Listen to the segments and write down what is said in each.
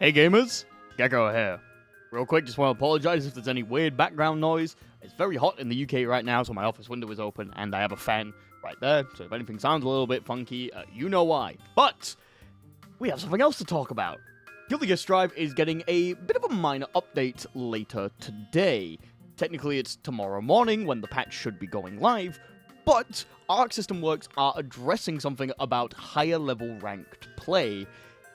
Hey gamers, Gecko here. Real quick, just want to apologize if there's any weird background noise. It's very hot in the UK right now, so my office window is open, and I have a fan right there, so if anything sounds a little bit funky, you know why. But we have something else to talk about. GGST Drive is getting a bit of a minor update later today. Technically, it's tomorrow morning when the patch should be going live, but Arc System Works are addressing something about higher level ranked play,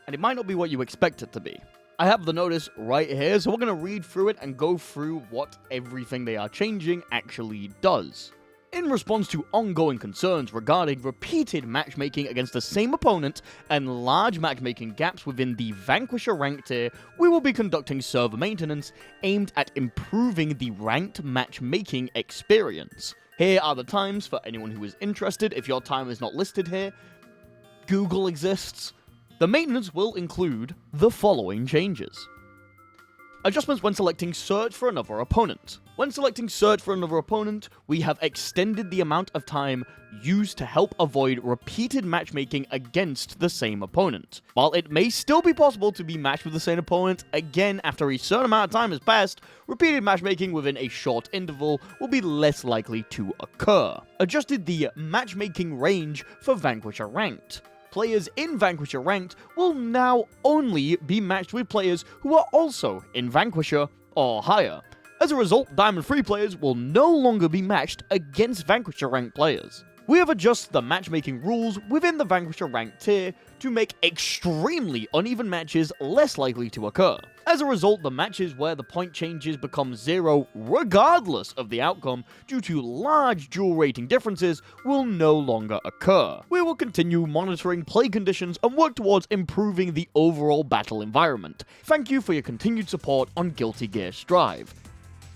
and it might not be what you expect it to be. I have the notice right here, so we're going to read through it and go through what everything they are changing actually does. In response to ongoing concerns regarding repeated matchmaking against the same opponent and large matchmaking gaps within the Vanquisher rank tier, we will be conducting server maintenance aimed at improving the ranked matchmaking experience. Here are the times for anyone who is interested. If your time is not listed here, Google exists. The maintenance will include the following changes. Adjustments when selecting Search for another opponent. When selecting Search for another opponent, we have extended the amount of time used to help avoid repeated matchmaking against the same opponent. While it may still be possible to be matched with the same opponent again after a certain amount of time has passed, repeated matchmaking within a short interval will be less likely to occur. Adjusted the matchmaking range for Vanquisher Ranked. Players in Vanquisher Ranked will now only be matched with players who are also in Vanquisher or higher. As a result, Diamond 3 players will no longer be matched against Vanquisher Ranked players. We have adjusted the matchmaking rules within the Vanquisher Ranked tier to make extremely uneven matches less likely to occur. As a result, the matches where the point changes become 0 regardless of the outcome due to large duel rating differences will no longer occur. We will continue monitoring play conditions and work towards improving the overall battle environment. Thank you for your continued support on GGST Drive.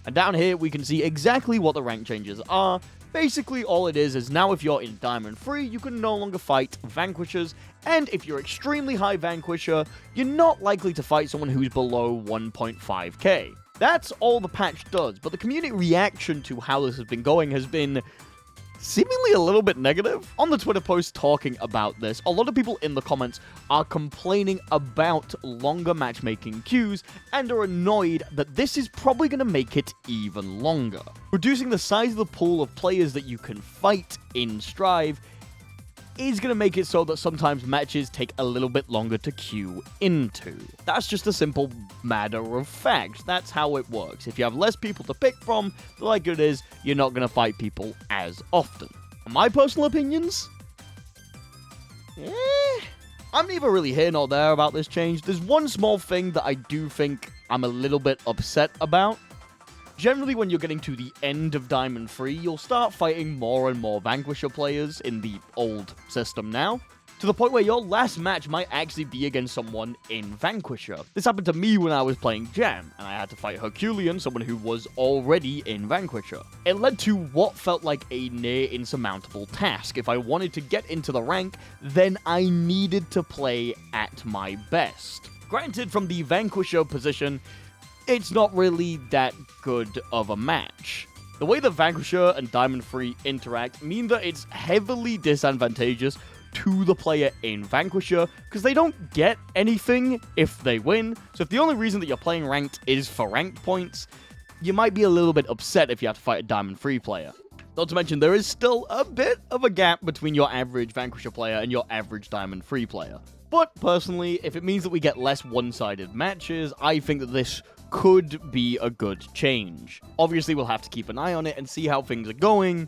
And down here we can see exactly what the rank changes are. Basically, all it is now if you're in Diamond 3, you can no longer fight Vanquishers, and if you're extremely high Vanquisher, you're not likely to fight someone who's below 1.5k. That's all the patch does, but the community reaction to how this has been going has been seemingly a little bit negative. On the Twitter post talking about this, a lot of people in the comments are complaining about longer matchmaking queues and are annoyed that this is probably going to make it even longer. Reducing the size of the pool of players that you can fight in Strive is going to make it so that sometimes matches take a little bit longer to queue into. That's just a simple matter of fact. That's how it works. If you have less people to pick from, the likelihood is you're not going to fight people as often. My personal opinions? I'm neither really here nor there about this change. There's one small thing that I do think I'm a little bit upset about. Generally, when you're getting to the end of Diamond 3, you'll start fighting more and more Vanquisher players in the old system now, to the point where your last match might actually be against someone in Vanquisher. This happened to me when I was playing Jam, and I had to fight Herculean, someone who was already in Vanquisher. It led to what felt like a near insurmountable task. If I wanted to get into the rank, then I needed to play at my best. Granted, from the Vanquisher position, it's not really that good of a match. The way the Vanquisher and Diamond 3 interact mean that it's heavily disadvantageous to the player in Vanquisher, because they don't get anything if they win. So if the only reason that you're playing ranked is for ranked points, you might be a little bit upset if you have to fight a Diamond 3 player. Not to mention, there is still a bit of a gap between your average Vanquisher player and your average Diamond 3 player. But personally, if it means that we get less one-sided matches, I think that this could be a good change. Obviously, we'll have to keep an eye on it and see how things are going.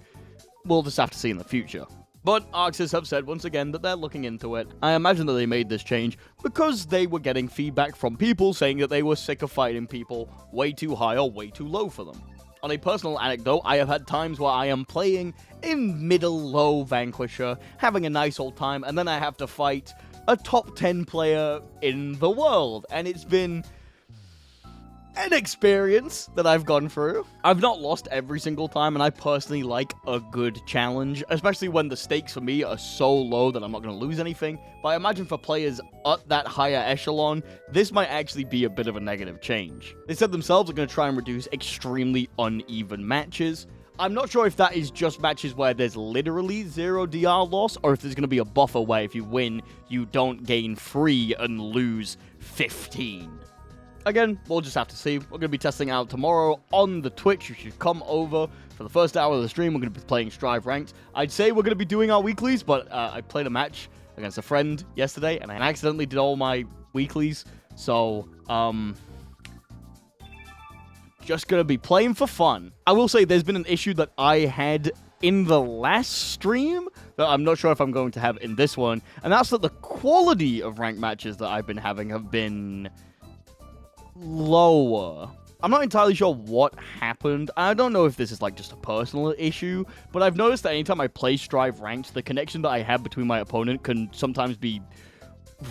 We'll just have to see in the future. But Arxis have said once again that they're looking into it. I imagine that they made this change because they were getting feedback from people saying that they were sick of fighting people way too high or way too low for them. On a personal anecdote, I have had times where I am playing in middle-low Vanquisher, having a nice old time, and then I have to fight a top 10 player in the world, and it's been an experience that I've gone through. I've not lost every single time, and I personally like a good challenge, especially when the stakes for me are so low that I'm not going to lose anything. But I imagine for players at that higher echelon, this might actually be a bit of a negative change. They said themselves are going to try and reduce extremely uneven matches. I'm not sure if that is just matches where there's literally 0 DR loss, or if there's going to be a buffer where if you win, you don't gain 3 and lose 15. Again, we'll just have to see. We're going to be testing out tomorrow on the Twitch. You should come over for the first hour of the stream. We're going to be playing Strive Ranked. I'd say we're going to be doing our weeklies, but I played a match against a friend yesterday, and I accidentally did all my weeklies. So, just going to be playing for fun. I will say there's been an issue that I had in the last stream that I'm not sure if I'm going to have in this one, and that's that the quality of ranked matches that I've been having have been lower. I'm not entirely sure what happened. I don't know if this is like just a personal issue, but I've noticed that anytime I play Strive Ranked, the connection that I have between my opponent can sometimes be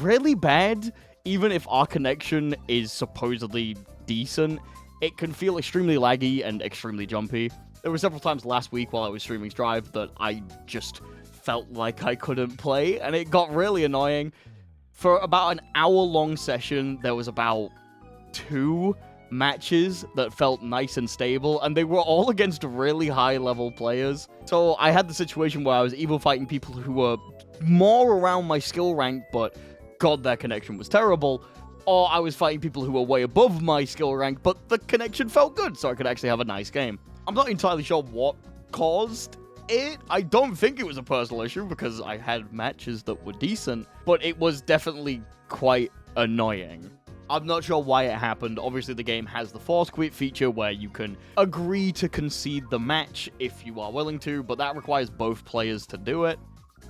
really bad. Even if our connection is supposedly decent, it can feel extremely laggy and extremely jumpy. There were several times last week while I was streaming Strive that I just felt like I couldn't play, and it got really annoying. For about an hour-long session, there was about 2 matches that felt nice and stable, and they were all against really high-level players. So I had the situation where I was either fighting people who were more around my skill rank, but God, their connection was terrible, or I was fighting people who were way above my skill rank, but the connection felt good, so I could actually have a nice game. I'm not entirely sure what caused it. I don't think it was a personal issue, because I had matches that were decent, but it was definitely quite annoying. I'm not sure why it happened. Obviously, the game has the force quit feature where you can agree to concede the match if you are willing to, but that requires both players to do it.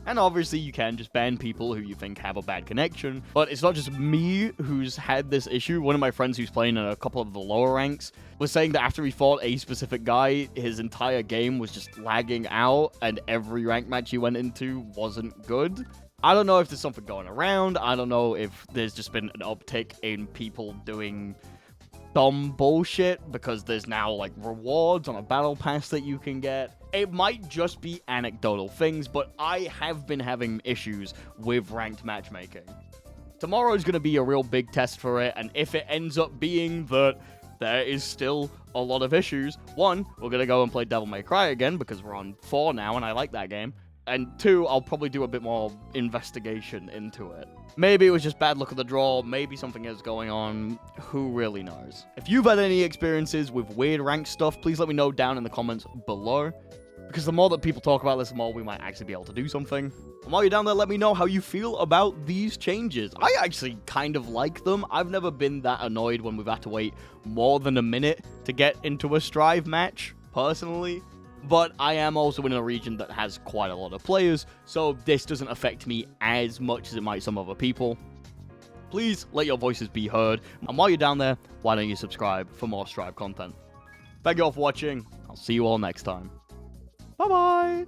And obviously, you can just ban people who you think have a bad connection. But it's not just me who's had this issue. One of my friends who's playing in a couple of the lower ranks was saying that after he fought a specific guy, his entire game was just lagging out, and every rank match he went into wasn't good. I don't know if there's something going around. I don't know if there's just been an uptick in people doing dumb bullshit because there's now, like, rewards on a battle pass that you can get. It might just be anecdotal things, but I have been having issues with ranked matchmaking. Tomorrow is going to be a real big test for it, and if it ends up being that there is still a lot of issues, 1, we're going to go and play Devil May Cry again because we're on 4 now, and I like that game. And 2, I'll probably do a bit more investigation into it. Maybe it was just bad luck of the draw, maybe something is going on, who really knows. If you've had any experiences with weird rank stuff, please let me know down in the comments below. Because the more that people talk about this, the more we might actually be able to do something. And while you're down there, let me know how you feel about these changes. I actually kind of like them. I've never been that annoyed when we've had to wait more than a minute to get into a Strive match, personally. But I am also in a region that has quite a lot of players, so this doesn't affect me as much as it might some other people. Please let your voices be heard, and while you're down there, why don't you subscribe for more Strive content. Thank you all for watching. I'll see you all next time. Bye-bye!